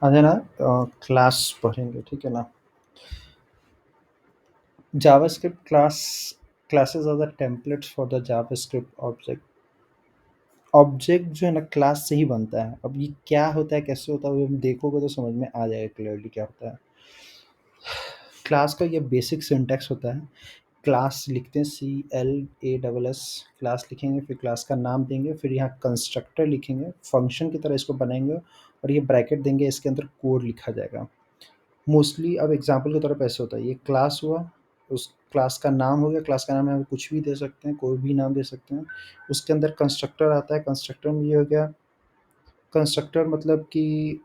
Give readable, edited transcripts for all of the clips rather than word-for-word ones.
आज है ना क्लास पढ़ेंगे, ठीक है ना? JavaScript classes are the templates for the JavaScript object. Object जो है ना क्लास से ही बनता है। अब ये क्या होता है, कैसे होता है, वो हम देखोगे तो समझ में आ जाएगा क्लियरली क्या होता है। क्लास का ये बेसिक सिंटैक्स होता है। क्लास लिखते हैं CLASS, क्लास लिखेंगे, फिर क्लास का नाम देंगे, फिर यहाँ कंस्ट्रक्टर लिखेंगे, फंक्शन की तरह इसको बनाएंगे और ये ब्रैकेट देंगे, इसके अंदर कोड लिखा जाएगा। मोस्टली अब एग्जांपल के तौर पे ऐसे होता है, ये क्लास हुआ, उस क्लास का नाम हो गया, क्लास का नाम में हम कुछ भी दे सकते हैं, कोई भी नाम दे सकते हैं। उसके अंदर कंस्ट्रक्टर आता है, कंस्ट्रक्टर में ये हो गया, कंस्ट्रक्टर मतलब कि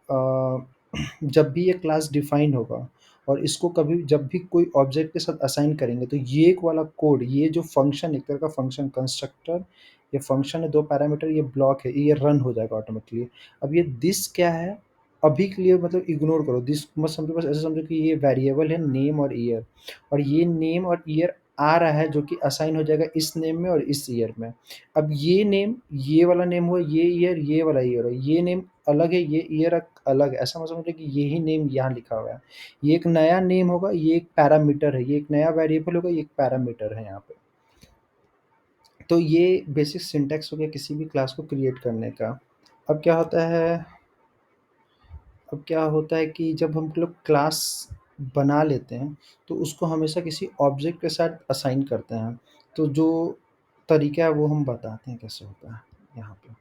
जब भी ये क्लास डिफाइन होगा और इसको कभी जब भी कोई ऑब्जेक्ट के साथ असाइन करेंगे तो ये एक वाला कोड, ये जो फंक्शन, एक तरह का फंक्शन कंस्ट्रक्टर, ये फंक्शन है, 2 पैरामीटर, ये ब्लॉक है, ये रन हो जाएगा ऑटोमेटिकली। अब ये दिस क्या है, अभी के लिए मतलब इग्नोर करो, दिस मत समझो, बस ऐसे समझो कि ये वेरिएबल है नेम और ईयर, और ये नेम और ईयर आ रहा है जो कि असाइन हो जाएगा इस नेम में और इस ईयर में। अब ये नेम, ये वाला नेम हुआ, ये ईयर, ये वाला ईयर है, ये नेम अलग है, ये ईयर अलग है, ऐसा मत समझो कि यही नेम यहाँ लिखा हुआ है। ये एक नया नेम होगा, ये एक पैरामीटर है, ये एक नया वेरिएबल होगा, ये एक पैरामीटर है यहाँ पे। तो ये बेसिक सिंटैक्स हो गया किसी भी क्लास को क्रिएट करने का। अब क्या होता है, अब क्या होता है कि जब हम लोग क्लास बना लेते हैं तो उसको हमेशा किसी ऑब्जेक्ट के साथ असाइन करते हैं। तो जो तरीका है वो हम बताते हैं कैसे होता है यहाँ पे।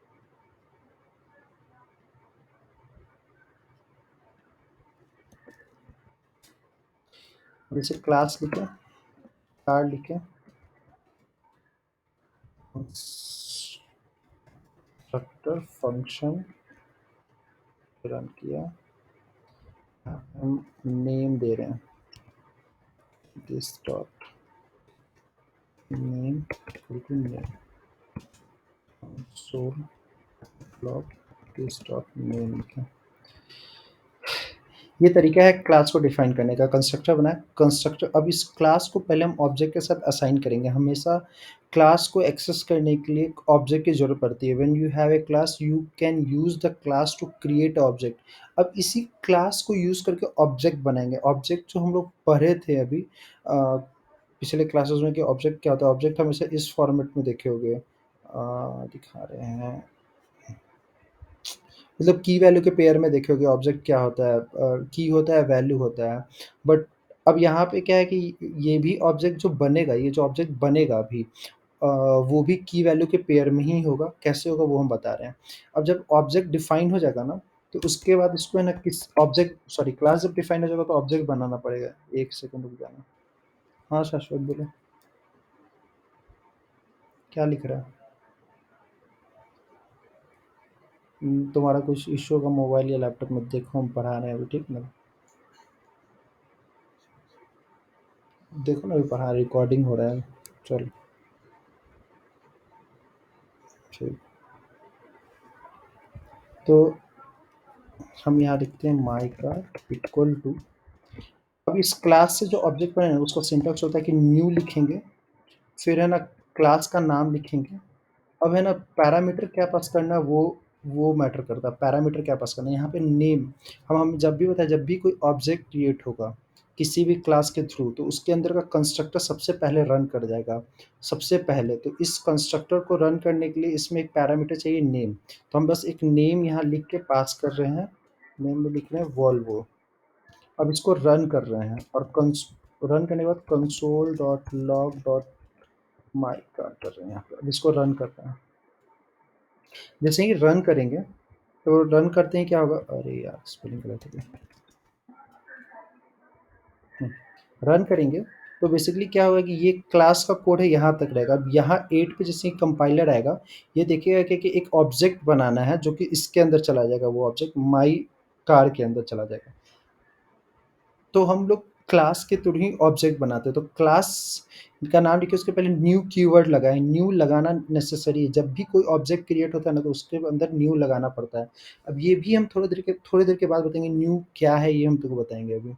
जैसे क्लास लिखें, कार्ड लिखें, कंस्ट्रक्टर फंक्शन रन किया, हम नेम दे रहे हैं, this dot name equal to name, सोल ब्लॉक दिस डॉट नेम लिखें। ये तरीका है क्लास को डिफाइन करने का। कंस्ट्रक्टर बनाए, कंस्ट्रक्टर, अब इस क्लास को पहले हम ऑब्जेक्ट के साथ असाइन करेंगे। हमेशा क्लास को एक्सेस करने के लिए एक ऑब्जेक्ट की ज़रूरत पड़ती है। When you have a class you can use the class to create object. अब इसी क्लास को यूज़ करके ऑब्जेक्ट बनाएंगे। ऑब्जेक्ट जो हम लोग पढ़े थे अभी पिछले क्लासेस में कि ऑब्जेक्ट क्या होता है। ऑब्जेक्ट हमेशा इस फॉर्मेट में देखे होंगे, दिखा रहे हैं, मतलब की वैल्यू के पेयर में देखे होगे ऑब्जेक्ट क्या होता है, की होता है, वैल्यू होता है। बट अब यहाँ पे क्या है कि ये भी ऑब्जेक्ट जो बनेगा, ये जो ऑब्जेक्ट बनेगा अभी, वो भी की वैल्यू के पेयर में ही होगा। कैसे होगा वो हम बता रहे हैं। अब जब ऑब्जेक्ट डिफाइन हो जाएगा ना, तो उसके बाद इसको है ना किस ऑब्जेक्ट, सॉरी, क्लास जब डिफाइन हो जाएगा तो ऑब्जेक्ट बनाना पड़ेगा। एक सेकंड रुक जाना। हाँ शाश्वत बोलो, क्या लिख रहा है? तुम्हारा कुछ इश्यू होगा मोबाइल या लैपटॉप में, देखो हम पढ़ा रहे हैं अभी, ठीक ना? देखो ना, अभी पढ़ा, रिकॉर्डिंग हो रहा है। चल ठीक। तो हम यहाँ लिखते हैं माई का इक्वल टू, अब इस क्लास से जो ऑब्जेक्ट बने ना उसका सिंटैक्स होता है कि न्यू लिखेंगे, फिर है ना क्लास का नाम लिखेंगे। अब है ना पैरामीटर क्या पास करना है, वो मैटर करता है। पैरामीटर क्या पास करना है, यहाँ पे नेम, हम जब भी बताए, जब भी कोई ऑब्जेक्ट क्रिएट होगा किसी भी क्लास के थ्रू, तो उसके अंदर का कंस्ट्रक्टर सबसे पहले रन कर जाएगा, सबसे पहले। तो इस कंस्ट्रक्टर को रन करने के लिए इसमें एक पैरामीटर चाहिए नेम। तो हम बस एक नेम यहाँ लिख के पास कर रहे हैं, नेम में लिख रहे हैं वॉल्वो। अब इसको रन कर रहे हैं और रन करने के बाद कंसोल डॉट लॉग डॉट माई का कर रहे हैं यहाँ पे। अब इसको रन कर रहे हैं। जैसे ही रन करेंगे तो रन करते ही क्या होगा, अरे यार स्पेलिंग गलत हो गया। रन करेंगे तो बेसिकली क्या होगा कि ये क्लास का कोड है, यहाँ तक रहेगा। अब यहाँ 8 पे जैसे ही कंपाइलर आएगा, ये देखिएगा कि एक ऑब्जेक्ट बनाना है जो कि इसके अंदर चला जाएगा, वो ऑब्जेक्ट माई कार के अंदर चला जाएगा। तो हम लोग क्लास के थ्रू ही ऑब्जेक्ट बनाते हैं। तो क्लास का नाम लिखिए, उसके पहले न्यू कीवर्ड लगाएँ। न्यू लगाना नेसेसरी है। जब भी कोई ऑब्जेक्ट क्रिएट होता है ना, तो उसके अंदर न्यू लगाना पड़ता है। अब ये भी हम थोड़ी देर के बाद बताएँगे न्यू क्या है, ये हम तुमको बताएँगे अभी।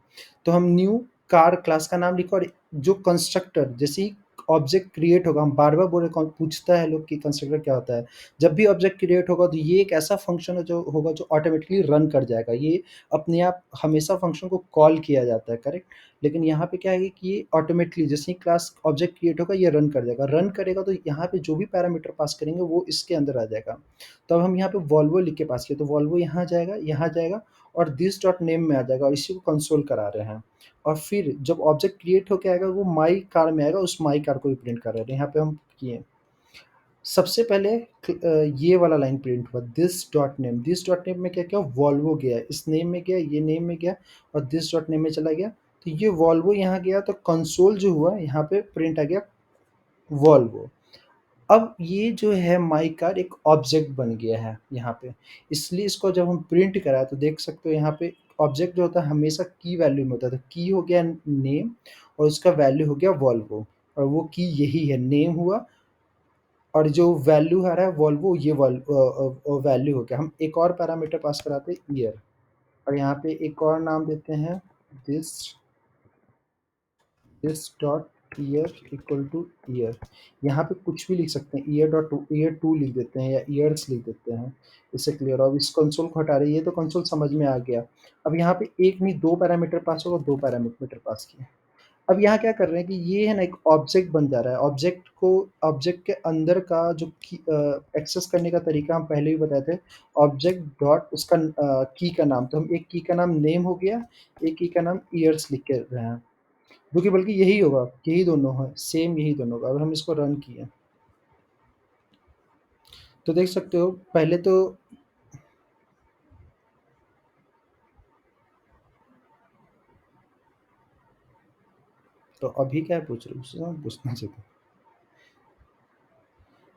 तो हम न्यू कार क्लास का नाम लिखा और जो कंस्ट्रक्टर जैसे ही ऑब्जेक्ट क्रिएट होगा, हम बार-बार बोल रहे कौन पूछता है लोग कि कंस्ट्रक्टर क्या होता है? जब भी ऑब्जेक्ट क्रिएट होगा तो ये एक ऐसा फंक्शन है जो होगा जो ऑटोमैटिकली रन कर जाएगा। ये अपने आप हमेशा फंक्शन को कॉल किया जाता है, करेक्ट? लेकिन यहाँ पे क्या है कि ये ऑटोमैटिकली जैसे ही क्लास ऑब्जेक्ट क्रिएट होगा ये रन कर जाएगा। रन करेगा तो यहाँ पे जो भी पैरामीटर पास करेंगे वो इसके अंदर आ जाएगा। तो अब हम यहाँ पे वॉल्वो लिख के पास किए तो वॉल्वो यहाँ जाएगा और दिस डॉट नेम में आ जाएगा और इसी को कंसोल करा रहे हैं। और फिर जब ऑब्जेक्ट क्रिएट होके आएगा वो माई कार में आएगा, उस माई कार को भी प्रिंट कर रहे हैं। यहाँ पे हम किए। सबसे पहले ये वाला लाइन प्रिंट हुआ दिस डॉट नेम में क्या किया वॉल्वो गया, इस नेम में गया, ये नेम में गया और दिस डॉट नेम में चला गया। तो ये वॉल्वो यहाँ गया तो कंसोल जो हुआ यहाँ पे प्रिंट आ गया वॉल्वो। अब ये जो है माई कार एक ऑब्जेक्ट बन गया है यहाँ पे, इसलिए इसको जब हम प्रिंट करा तो देख सकते हो यहाँ पे ऑब्जेक्ट जो होता है हमेशा की वैल्यू में होता है, तो की हो गया नेम और उसका वैल्यू हो गया वॉल्वो और वो की यही है, नेम हुआ और जो वैल्यू आ रहा है वॉल्वो ये वैल्यू हो गया। हम एक और पैरामीटर पास कराते हैं ईयर और यहाँ पे एक और नाम देते हैं this this dot year equal two year. यहाँ पे कुछ भी लिख सकते हैं, ईयर टू लिख देते हैं या ईयर्स लिख देते हैं, इससे क्लियर हो। अब इस कंसोल को हटा रहे हैं, ये तो कंसोल समझ में आ गया। अब यहाँ पे एक नहीं दो पैरामीटर पास होगा, दो पैरामीटर पास किए। अब यहाँ क्या कर रहे हैं कि ये है ना एक ऑब्जेक्ट बन जा रहा है, ऑब्जेक्ट के अंदर का जो एक्सेस करने का तरीका हम पहले भी बताए थे, ऑब्जेक्ट डॉट उसका की का नाम, तो हम एक की का नाम नेम हो गया, एक की का नाम ईयर्स लिख के रहे हैं, जो कि बल्कि यही होगा, यही दोनों है, सेम यही दोनों का। अगर हम इसको रन किए तो देख सकते हो पहले तो अभी क्या पूछ रहे हो उससे हम पूछना चाहिए।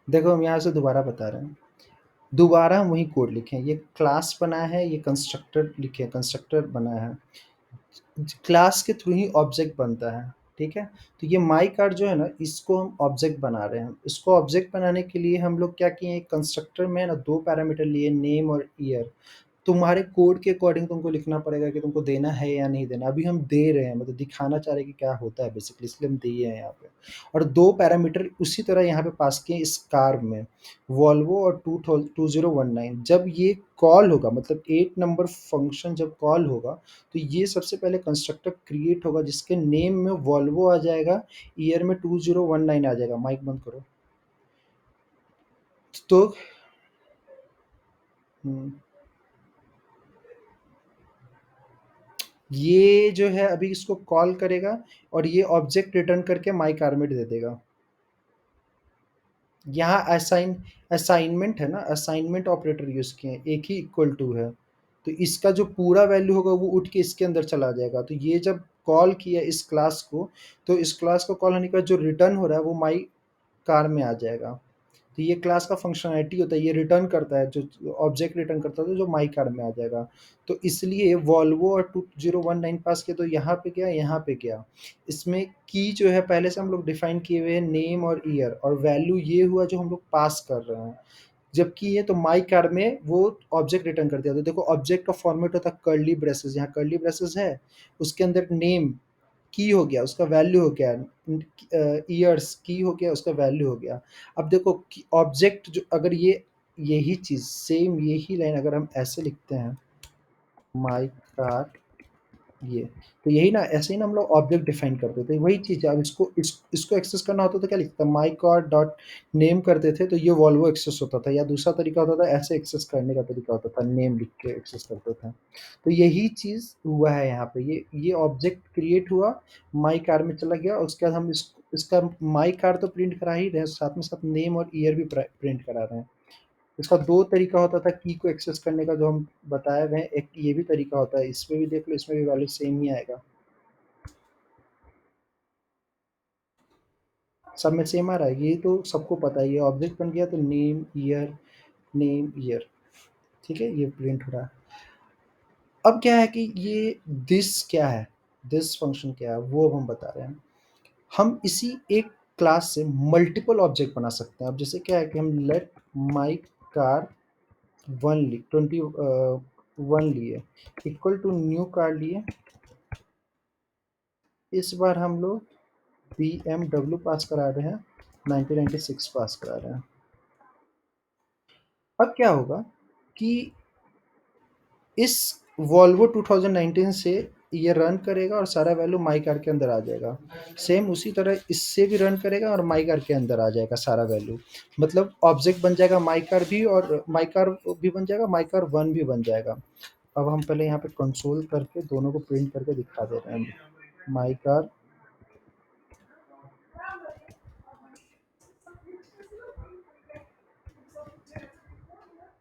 देखो हम यहाँ से दोबारा बता रहे हैं, दोबारा हम वही कोड लिखे, ये क्लास बना है, ये कंस्ट्रक्टर लिखे, कंस्ट्रक्टर बना है, क्लास के थ्रू ही ऑब्जेक्ट बनता है, ठीक है? तो ये माई कार्ड जो है ना इसको हम ऑब्जेक्ट बना रहे हैं, इसको ऑब्जेक्ट बनाने के लिए हम लोग क्या किए, कंस्ट्रक्टर में ना दो पैरामीटर लिए, नेम और ईयर। तुम्हारे कोड के अकॉर्डिंग तुमको लिखना पड़ेगा कि तुमको देना है या नहीं देना। अभी हम दे रहे हैं, मतलब दिखाना चाह रहे हैं कि क्या होता है बेसिकली, इसलिए हम दिए हैं यहाँ पे। और दो पैरामीटर उसी तरह यहाँ पे पास किए इस कार में, वॉल्वो और 2019। जब ये कॉल होगा, मतलब 8 नंबर फंक्शन जब कॉल होगा तो ये सबसे पहले कंस्ट्रक्टर क्रिएट होगा जिसके नेम में वॉल्वो आ जाएगा, ईयर में 2019 आ जाएगा। माइक बंद करो। तो हम्म, ये जो है अभी इसको कॉल करेगा और ये ऑब्जेक्ट रिटर्न करके माई कारमेट दे देगा। यहाँ असाइनमेंट है ना, असाइनमेंट ऑपरेटर यूज किए हैं, एक ही इक्वल टू है, तो इसका जो पूरा वैल्यू होगा वो उठ के इसके अंदर चला जाएगा। तो ये जब कॉल किया इस क्लास को, तो इस क्लास को कॉल होने के बाद जो रिटर्न हो रहा है वो माई कार में आ जाएगा। तो ये क्लास का फंक्शनैलिटी होता है, ये रिटर्न करता है, जो ऑब्जेक्ट रिटर्न करता है तो जो माई कार में आ जाएगा। तो इसलिए वॉल्वो और 2019 पास किया तो यहाँ पे गया, यहाँ पे गया। इसमें की जो है पहले से हम लोग डिफाइन किए हुए हैं नेम और ईयर, और वैल्यू ये हुआ जो हम लोग पास कर रहे हैं। जबकि ये तो माई कार में वो ऑब्जेक्ट रिटर्न कर दिया। तो देखो ऑब्जेक्ट का फॉर्मेट होता है कर्ली ब्रेसेस, यहाँ कर्ली ब्रेसेस है, उसके अंदर नेम की हो गया, उसका वैल्यू हो गया, ईयर्स की हो गया, उसका वैल्यू हो गया। अब देखो कि ऑब्जेक्ट जो अगर ये यही चीज़ सेम यही लाइन अगर हम ऐसे लिखते हैं माई कार, ये तो यही ना, ऐसे ही ना हम लोग ऑब्जेक्ट डिफाइन करते थे, वही चीज़ है। अब इसको एक्सेस करना होता तो क्या लिखता, माई कार डॉट नेम करते थे तो ये वॉल्वो एक्सेस होता था, या दूसरा तरीका होता था ऐसे एक्सेस करने का तरीका होता था, नेम लिख के एक्सेस करते थे। तो यही चीज़ हुआ है यहाँ पे, ये ऑब्जेक्ट क्रिएट हुआ, माई कार में चला गया, उसके बाद हम इसका माई कार तो प्रिंट करा ही रहे हैं, साथ में साथ नेम और ईयर भी प्रिंट करा रहे हैं। इसका दो तरीका होता था की को एक्सेस करने का जो हम बताए हुए हैं, एक ये भी तरीका होता है, इसमें भी देख लो, इसमें भी वैल्यू सेम ही आएगा, सब में सेम आ रहा है, ये तो सबको पता है। ये ऑब्जेक्ट बन गया तो नेम ईयर, ठीक है, ये प्रिंट हो रहा है। अब क्या है कि ये दिस क्या है, दिस फंक्शन क्या है वो अब हम बता रहे हैं। हम इसी एक क्लास से मल्टीपल ऑब्जेक्ट बना सकते हैं। अब जैसे क्या है कि हम लेट माई कार 21 लिए, इक्वल टू न्यू कार लिए, इस बार हम लोग BMW पास करा रहे हैं, 1996 पास करा रहे हैं। अब क्या होगा कि इस वॉल्वो 2019 से ये रन करेगा और सारा वैल्यू माई कार के अंदर आ जाएगा। सेम उसी तरह इससे भी रन करेगा और माई कार के अंदर आ जाएगा सारा वैल्यू। मतलब ऑब्जेक्ट बन जाएगा माई कार भी, और माई कार भी बन जाएगा, माई कार 1 भी बन जाएगा। अब हम पहले यहाँ पे कंसोल करके दोनों को प्रिंट करके दिखा दे रहे हैं। माई कार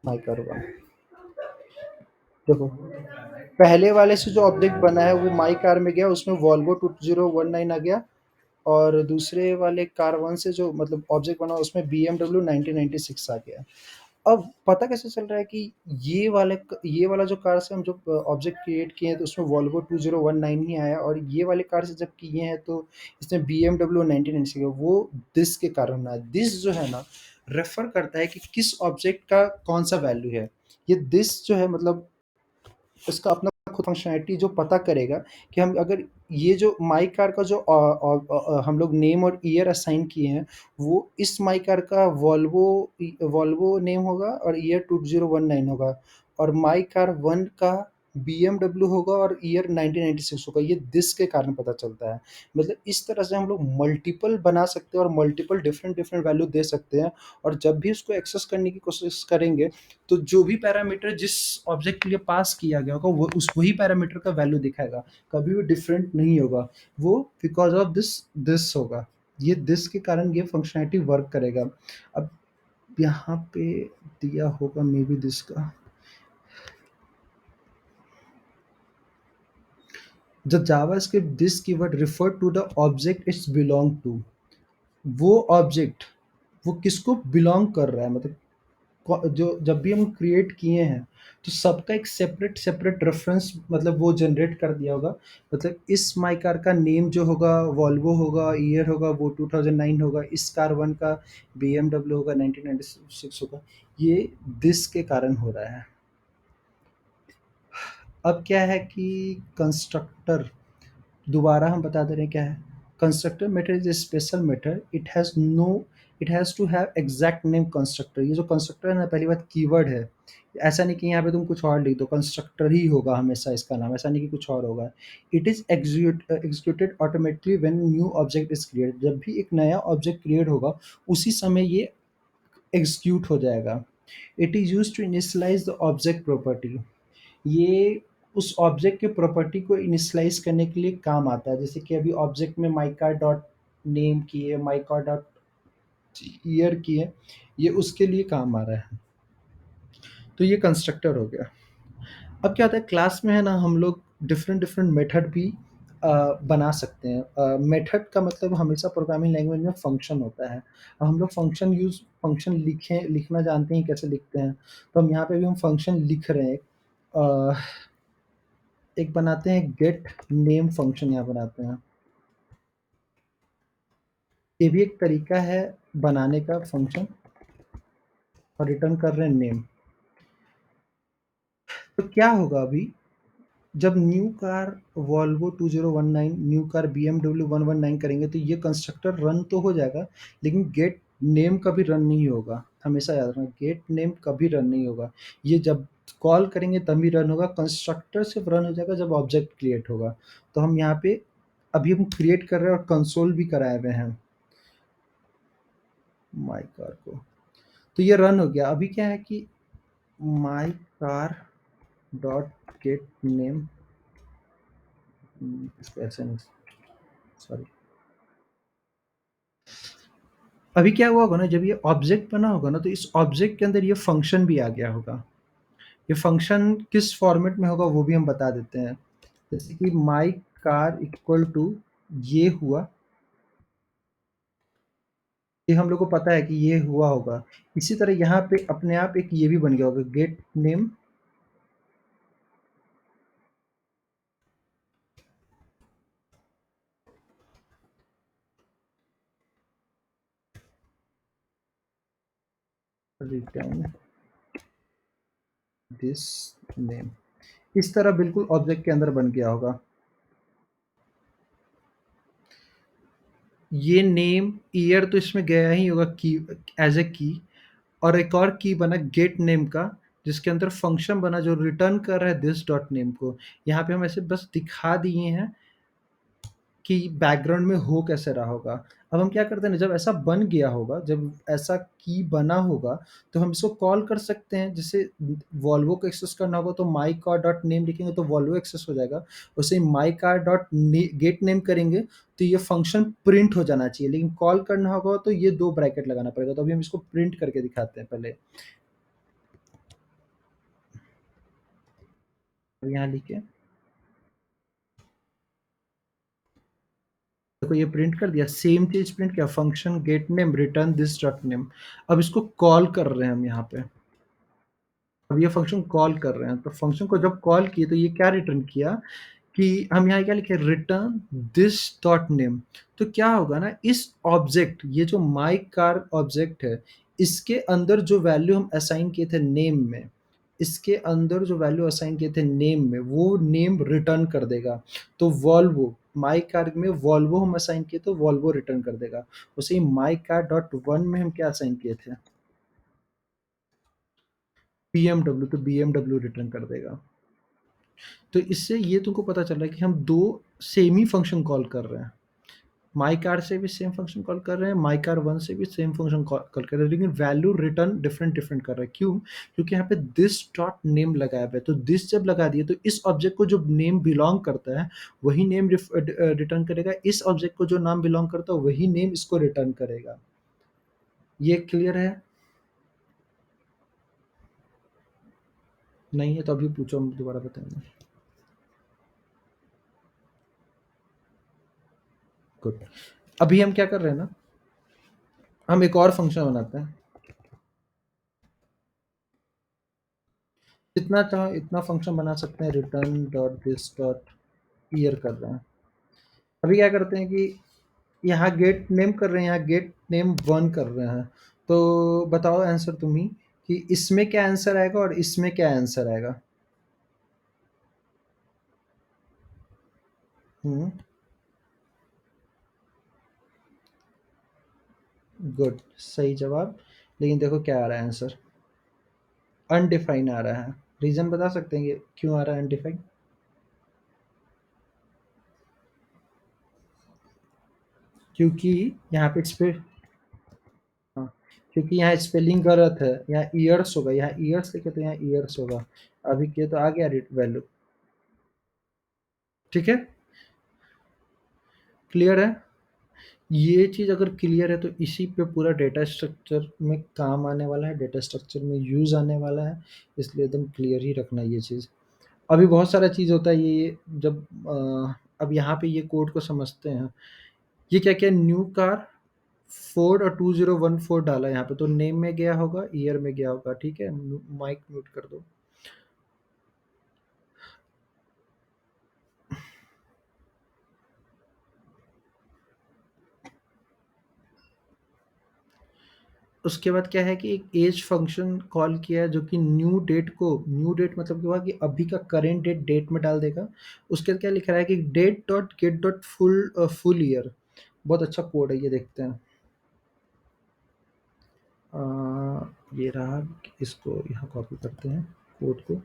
माई कार 1, देखो पहले वाले से जो ऑब्जेक्ट बना है वो माई कार में गया, उसमें वॉल्वो 2019 आ गया, और दूसरे वाले कार 1 से जो मतलब ऑब्जेक्ट बना उसमें BMW 1996 आ गया। अब पता कैसे चल रहा है कि ये वाला जो कार से हम जो ऑब्जेक्ट क्रिएट किए हैं तो उसमें वॉल्वो 2019 ही आया, और ये वाले कार से जब किए हैं तो इसमें BMW 1996 वो दिस के कारण ना, दिस जो है ना रेफर करता है कि किस ऑब्जेक्ट का कौन सा वैल्यू है। ये दिस जो है मतलब इसका अपना खुद फंक्शनैलिटी जो पता करेगा कि हम अगर ये जो माई कार का जो हम लोग नेम और ईयर असाइन किए हैं, वो इस माई कार का वॉल्वो नेम होगा और ईयर 2019 होगा, और माई कार 1 का BMW होगा और ईयर 1996 होगा। ये दिस के कारण पता चलता है। मतलब इस तरह से हम लोग मल्टीपल बना सकते हैं और मल्टीपल डिफरेंट डिफरेंट वैल्यू दे सकते हैं, और जब भी उसको एक्सेस करने की कोशिश करेंगे तो जो भी पैरामीटर जिस ऑब्जेक्ट के लिए पास किया गया होगा वो उस वही पैरामीटर का वैल्यू दिखाएगा, कभी भी डिफरेंट नहीं होगा। वो बिकॉज ऑफ दिस दिस होगा, ये दिस के कारण ये फंक्शनैलिटी वर्क करेगा। अब यहाँ पे दिया होगा मे बी दिस का, the JavaScript this keyword refer to the object its belong to. वो ऑब्जेक्ट वो किसको बिलोंग कर रहा है, मतलब जो जब भी हम क्रिएट किए हैं तो सबका एक सेपरेट सेपरेट रेफरेंस मतलब वो जनरेट कर दिया होगा। मतलब इस माई कार का नेम जो होगा वॉल्वो होगा, ईयर होगा वो 2009 होगा, इस कार 1 का BMW होगा 1996 होगा। ये दिस के कारण हो रहा है। अब क्या है कि कंस्ट्रक्टर, दोबारा हम बता दे रहे हैं क्या है। Constructor method is a special method, it has to have exact name constructor. ये जो कंस्ट्रक्टर है ना, पहली बात कीवर्ड है, ऐसा नहीं कि यहाँ पे तुम कुछ और लिख दो, कंस्ट्रक्टर ही होगा हमेशा इसका नाम, ऐसा नहीं कि कुछ और होगा। It is executed automatically when new object is created. जब भी एक नया ऑब्जेक्ट क्रिएट होगा उसी समय ये एग्जीक्यूट हो जाएगा। It is use to initialise the object property. ये उस ऑब्जेक्ट के प्रॉपर्टी को इनिशियलाइज करने के लिए काम आता है। जैसे कि अभी ऑब्जेक्ट में माइका डॉट नेम की है, माइका डॉट ईयर की है, ये उसके लिए काम आ रहा है। तो ये कंस्ट्रक्टर हो गया। अब क्या होता है क्लास में है ना, हम लोग डिफरेंट डिफरेंट मेथड भी बना सकते हैं। मेथड का मतलब हमेशा प्रोग्रामिंग लैंग्वेज में फंक्शन होता है। अब हम लोग फंक्शन लिखना जानते हैं कैसे लिखते हैं, तो हम यहाँ पे भी हम फंक्शन लिख रहे हैं। अ, एक बनाते हैं गेट नेम फंक्शन, यहाँ बनाते हैं। ये भी एक तरीका है बनाने का फंक्शन, और रिटर्न कर रहे हैं नेम। तो क्या होगा अभी जब new car Volvo 2019 new car BMW 119 करेंगे तो ये कंस्ट्रक्टर रन तो हो जाएगा, लेकिन गेट नेम कभी रन नहीं होगा। हमेशा याद रखना, गेट नेम कभी रन नहीं होगा। ये जब कॉल करेंगे तभी रन होगा, कंस्ट्रक्टर सिर्फ रन हो जाएगा जब ऑब्जेक्ट क्रिएट होगा। तो हम यहाँ पे अभी हम क्रिएट कर रहे हैं और कंसोल भी कराए हुए हैं माई कार को। तो ये रन हो गया। अभी क्या है कि माई कार डॉट गेट नेम, इसको ऐसे नहीं, सॉरी। अभी क्या हुआ होगा ना, जब ये ऑब्जेक्ट बना होगा ना तो इस ऑब्जेक्ट के अंदर ये फंक्शन भी आ गया होगा। ये फंक्शन किस फॉर्मेट में होगा वो भी हम बता देते हैं। जैसे कि माई कार इक्वल टू ये हुआ, ये हम लोग को पता है कि ये हुआ होगा। इसी तरह यहाँ पे अपने आप एक ये भी बन गया होगा gate name return this name. इस तरह बिल्कुल ऑब्जेक्ट के अंदर बन गया होगा। ये नेम, ईयर तो इसमें गया ही होगा की एज़ अ की, और एक और की बना गेट नेम का, जिसके अंदर फंक्शन बना जो रिटर्न कर रहा है दिस डॉट नेम को। यहाँ पे हम ऐसे बस दिखा दिए हैं कि बैकग्राउंड में हो कैसे रहा होगा। अब हम क्या करते हैं ना, जब ऐसा बन गया होगा, जब ऐसा की बना होगा, तो हम इसको कॉल कर सकते हैं। जैसे वॉल्वो को एक्सेस करना होगा तो माई कार डॉट नेम लिखेंगे तो वॉल्वो एक्सेस हो जाएगा। वैसे ही my car dot get name करेंगे तो ये फंक्शन प्रिंट हो जाना चाहिए, लेकिन कॉल करना होगा तो ये 2 ब्रैकेट लगाना पड़ेगा। तो अभी हम इसको प्रिंट करके दिखाते हैं पहले। तो यहाँ लिखे, देखो ये प्रिंट कर दिया, सेम चीज़ प्रिंट किया, function gate name return this dot name. अब इसको कॉल कर रहे हैं हम यहाँ पे। अब ये फंक्शन कॉल कर रहे हैं, तो फंक्शन को जब कॉल किए तो ये क्या रिटर्न किया कि हम यहाँ क्या लिखे, रिटर्न दिस डॉट नेम। तो क्या होगा ना, इस ऑब्जेक्ट, ये जो माई कार ऑब्जेक्ट है, इसके अंदर जो वैल्यू हम असाइन किए थे नेम में, इसके अंदर जो वैल्यू असाइन किए थे नेम में, वो नेम रिटर्न कर देगा। तो वॉल्वो, माई कार में वॉल्वो हम असाइन किए तो वॉल्वो रिटर्न कर देगा। उसे ही माई कार डॉट वन में हम क्या असाइन किए थे, BMW, तो BMW रिटर्न कर देगा। तो इससे ये तुमको पता चल रहा है कि हम 2 सेम ही फंक्शन कॉल कर रहे हैं। माई कार से भी सेम फंक्शन कॉल कर रहे हैं, माई कार 1 से भी सेम फंक्शन कॉल कर रहे हैं, लेकिन वैल्यू रिटर्न डिफरेंट डिफरेंट कर रहा है। क्यों? क्योंकि यहाँ पे दिस डॉट नेम लगाया हुआ है, तो दिस जब लगा दिए तो इस ऑब्जेक्ट को जो नेम बिलोंग करता है वही नेम रिटर्न करेगा, इस ऑब्जेक्ट को जो नाम बिलोंग करता है वही नेम इसको रिटर्न करेगा। ये क्लियर है? नहीं है तो अभी पूछो, हम दोबारा बताएंगे। गुड। अभी हम क्या कर रहे हैं ना, हम एक और फंक्शन बनाते हैं। जितना चाहो इतना फंक्शन बना सकते हैं, return dot this dot year कर रहे हैं। अभी क्या करते हैं कि यहाँ गेट नेम कर रहे हैं, यहाँ गेट नेम 1 कर रहे हैं। तो बताओ आंसर तुम ही कि इसमें क्या आंसर आएगा और इसमें क्या आंसर आएगा। हम्म, गुड, सही जवाब। लेकिन देखो क्या आ रहा है आंसर, अनडिफाइन आ रहा है। रीजन बता सकते हैं कि क्यों आ रहा है अनडिफाइन? क्योंकि यहाँ पे हाँ, क्योंकि यहाँ स्पेलिंग गलत है, यहाँ ईयर्स होगा, यहाँ ईयर्स लिखे तो यहाँ ईयर्स होगा। अभी किया तो आ गया वैल्यू। ठीक है, क्लियर है। ये चीज़ अगर क्लियर है तो इसी पे पूरा डेटा स्ट्रक्चर में काम आने वाला है, डेटा स्ट्रक्चर में यूज़ आने वाला है, इसलिए एकदम क्लियर ही रखना ये चीज़। अभी बहुत सारा चीज़ होता है ये, जब अब यहाँ पे ये कोड को समझते हैं। ये क्या-क्या न्यू कार फोर्ड और 2014 डाला है यहाँ पे, तो नेम में गया होगा, ईयर में गया होगा, ठीक है? माइक म्यूट कर दो। उसके बाद क्या है कि एक एज फंक्शन कॉल किया है जो कि न्यू डेट को, न्यू डेट मतलब क्या हुआ कि अभी का करेंट डेट डेट में डाल देगा। उसके बाद क्या लिख रहा है कि date dot get dot full year. बहुत अच्छा कोड है, ये देखते हैं। ये रहा, इसको यहाँ कॉपी करते हैं कोड को,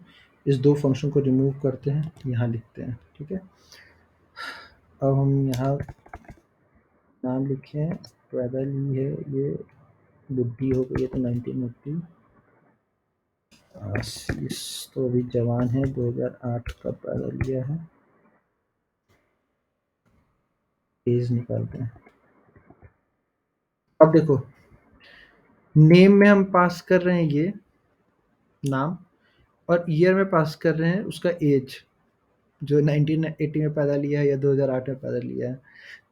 इस 2 फंक्शन को रिमूव करते हैं, यहाँ लिखते हैं, ठीक है? अब हम यहाँ नाम लिखे हैं, पैदा ली है ये, बुद्धि हो गई है तो 1980। आशीष तो अभी जवान है, 2008 का पैदा लिया है। एज निकालते हैं। अब देखो, नेम में हम पास कर रहे हैं ये नाम, और ईयर में पास कर रहे हैं उसका एज, जो 1980 में पैदा लिया है या 2008 में पैदा लिया है।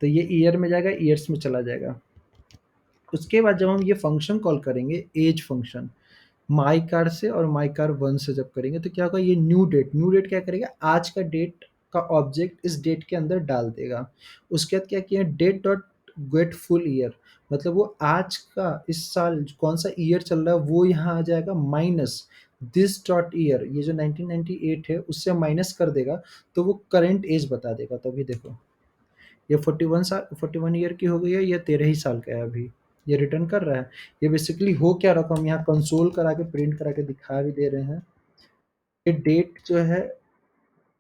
तो ये ईयर में जाएगा, ईयर्स में चला जाएगा। उसके बाद जब हम ये फंक्शन कॉल करेंगे, एज फंक्शन, माई कार से और माई कार 1 से जब करेंगे तो क्या होगा, ये न्यू डेट क्या करेगा, आज का डेट का ऑब्जेक्ट इस डेट के अंदर डाल देगा। उसके बाद क्या किया, date dot get full year, मतलब वो आज का, इस साल कौन सा ईयर चल रहा है वो यहाँ आ जाएगा, माइनस दिस डॉट ईयर, ये जो 1998 है उससे माइनस कर देगा, तो वो करंट एज बता देगा। तभी देखो ये 41 ईयर की हो गई है, या 13 ही साल का है अभी, ये रिटर्न कर रहा है। ये बेसिकली हो क्या रहा है, हम यहाँ कंसोल करा के प्रिंट करा के दिखा भी दे रहे हैं। ये डेट जो है,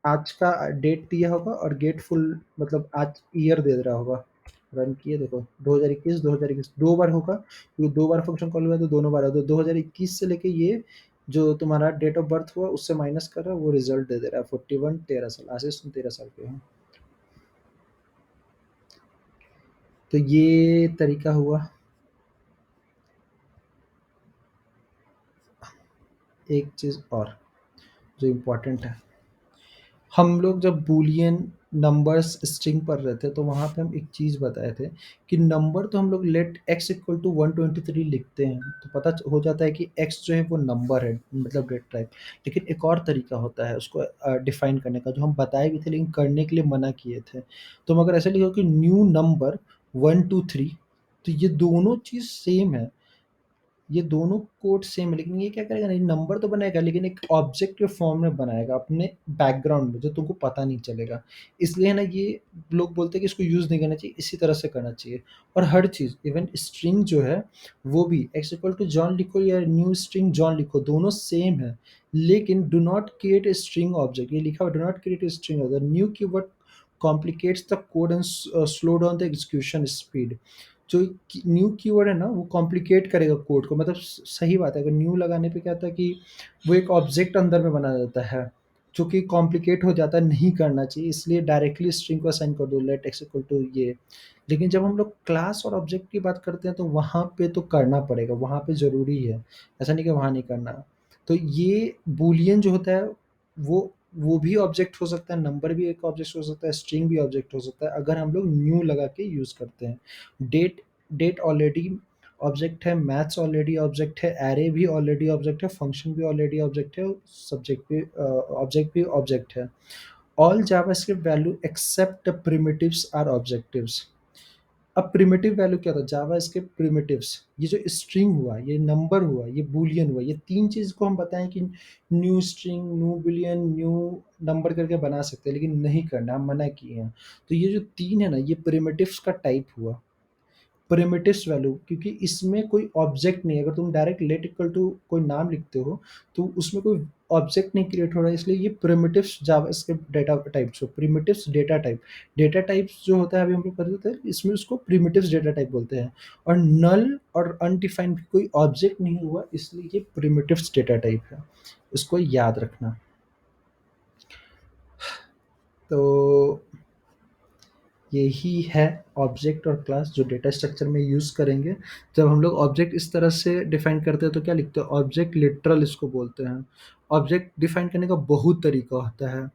आज का डेट दिया होगा और गेट फुल मतलब आज ईयर दे रहा होगा। रन किए देखो, 2021 2021 दो बार होगा, क्योंकि दो बार फंक्शन कॉल हुआ है तो दोनों बार है, तो 2021 से लेके ये जो तुम्हारा डेट ऑफ बर्थ हुआ उससे माइनस कर रहा है, वो रिजल्ट दे दे रहा है 41 13 साल। आशीष तुम 13 साल के हो। तो ये तरीका हुआ। एक चीज़ और जो इम्पोर्टेंट है, हम लोग जब बूलियन नंबर्स स्ट्रिंग पढ़ रहे थे तो वहाँ पे हम एक चीज़ बताए थे कि नंबर तो हम लोग लेट x इक्वल टू 123 लिखते हैं तो पता हो जाता है कि x जो है वो नंबर है, मतलब डेट टाइप। लेकिन एक और तरीका होता है उसको डिफाइन करने का, जो हम बताए भी थे लेकिन करने के लिए मना किए थे। तो हम अगर ऐसे लिखो कि न्यू नंबर 123, तो ये दोनों चीज़ सेम है, ये दोनों कोड सेम है, लेकिन ये क्या करेगा, नहीं नंबर तो बनाएगा लेकिन एक ऑब्जेक्ट के फॉर्म में बनाएगा अपने बैकग्राउंड में, जो तुमको पता नहीं चलेगा। इसलिए ना ये लोग बोलते हैं कि इसको यूज़ नहीं करना चाहिए, इसी तरह से करना चाहिए। और हर चीज़ इवन स्ट्रिंग जो है वो भी एक्स इक्वल टू जॉन लिखो या न्यू स्ट्रिंग जॉन लिखो, दोनों सेम है। लेकिन do not create a string object, ये लिखा हुआ do not create a string object, new keyword complicates the code and slow down the execution speed. जो न्यू कीवर्ड है ना वो कॉम्प्लिकेट करेगा कोड को, मतलब सही बात है। अगर न्यू लगाने पे क्या होता है कि वो एक ऑब्जेक्ट अंदर में बना जाता है जो कि कॉम्प्लिकेट हो जाता है, नहीं करना चाहिए। इसलिए डायरेक्टली स्ट्रिंग को असाइन कर दो, लेट एक्स इक्वल टू ये। लेकिन जब हम लोग क्लास और ऑब्जेक्ट की बात करते हैं तो वहाँ पे तो करना पड़ेगा, वहाँ पे ज़रूरी है, ऐसा नहीं कि वहाँ नहीं करना। तो ये बूलियन जो होता है वो भी ऑब्जेक्ट हो सकता है, नंबर भी एक ऑब्जेक्ट हो सकता है, स्ट्रिंग भी ऑब्जेक्ट हो सकता है अगर हम लोग न्यू लगा के यूज़ करते हैं। डेट डेट ऑलरेडी ऑब्जेक्ट है, मैथ्स ऑलरेडी ऑब्जेक्ट है, एरे भी ऑलरेडी ऑब्जेक्ट है, फंक्शन भी ऑलरेडी ऑब्जेक्ट है, सब्जेक्ट भी ऑब्जेक्ट भी ऑब्जेक्ट है। All JavaScript value except primitives are objectives. अब प्रिमिटिव वैल्यू क्या था, जावास्क्रिप्ट प्रिमिटिव्स, ये जो स्ट्रिंग हुआ, ये नंबर हुआ, ये बूलियन हुआ, ये तीन चीज़ को हम बताएं कि new string, new Boolean, new number करके बना सकते हैं, लेकिन नहीं करना, हम मना किए हैं। तो ये जो तीन है ना, ये प्रिमिटिव्स का टाइप हुआ, प्रिमिटिव्स वैल्यू, क्योंकि इसमें कोई ऑब्जेक्ट नहीं है। अगर तुम डायरेक्ट लेट इक्वल टू कोई नाम लिखते हो तो उसमें कोई ऑब्जेक्ट नहीं क्रिएट हो रहा है, इसलिए ये प्रिमिटिव्स जावास्क्रिप्ट डेटा टाइप्स हो, primitives data type. Data types जो होता है अभी हम लोग करते थे, इसमें उसको प्रिमिटिव्स डेटा टाइप बोलते हैं। और नल और अनडिफाइंड कोई ऑब्जेक्ट नहीं हुआ, इसलिए ये प्रिमिटिव्स डेटा टाइप है, इसको याद रखना। तो यही है ऑब्जेक्ट और क्लास जो डेटा स्ट्रक्चर में यूज़ करेंगे। जब हम लोग ऑब्जेक्ट इस तरह से डिफाइन करते हैं तो क्या लिखते हैं, ऑब्जेक्ट लिटरल इसको बोलते हैं। ऑब्जेक्ट डिफाइन करने का बहुत तरीका होता है,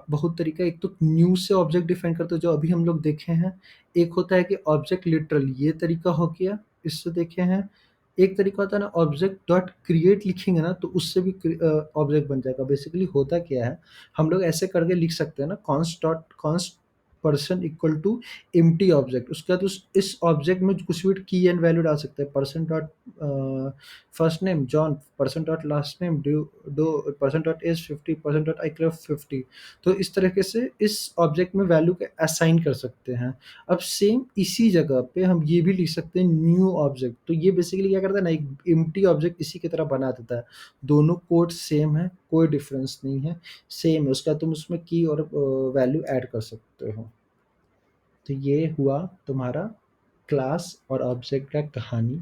बहुत तरीका। एक तो न्यू से ऑब्जेक्ट डिफाइन करते हैं जो अभी हम लोग देखे हैं। एक होता है कि ऑब्जेक्ट लिटरल, ये तरीका हो गया, इससे देखे हैं। एक तरीका होता है ना ऑब्जेक्ट डॉट क्रिएट, लिखेंगे ना तो उससे भी ऑब्जेक्ट बन जाएगा। बेसिकली होता क्या है, हम लोग ऐसे करके लिख सकते हैं ना, const dot const person equal to empty object, उसके बाद उस इस ऑब्जेक्ट में कुछ भी की एंड वैल्यू डाल सकते हैं, person dot first name John, person dot last name Doe, person dot age 50, person dot eye club 50। तो इस तरीके से इस ऑब्जेक्ट में वैल्यू के असाइन कर सकते हैं। अब सेम इसी जगह पे हम ये भी लिख सकते हैं न्यू ऑब्जेक्ट। तो ये बेसिकली क्या करता है ना, एक एम्प्टी ऑब्जेक्ट इसी की तरह बना देता है। दोनों कोड सेम है, कोई डिफरेंस नहीं है, सेम है। उसका तुम उसमें की और वैल्यू ऐड कर सकते हो। तो ये हुआ तुम्हारा क्लास और ऑब्जेक्ट का कहानी।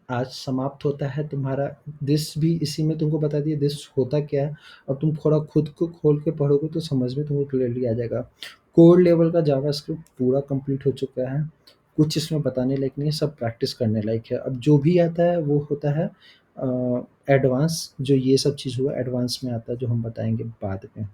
आज समाप्त होता है तुम्हारा। दिस भी इसी में तुमको बता दिया दिस होता क्या है। अब तुम थोड़ा खुद को खोल के पढ़ोगे तो समझ में तुमको क्लियरली आ जाएगा। कोड लेवल का जावास्क्रिप्ट पूरा कंप्लीट हो चुका है, कुछ इसमें बताने लायक नहीं है, सब प्रैक्टिस करने लायक है। अब जो भी आता है वो होता है एडवांस, जो ये सब चीज़ हुआ एडवांस में आता है, जो हम बताएंगे बाद में।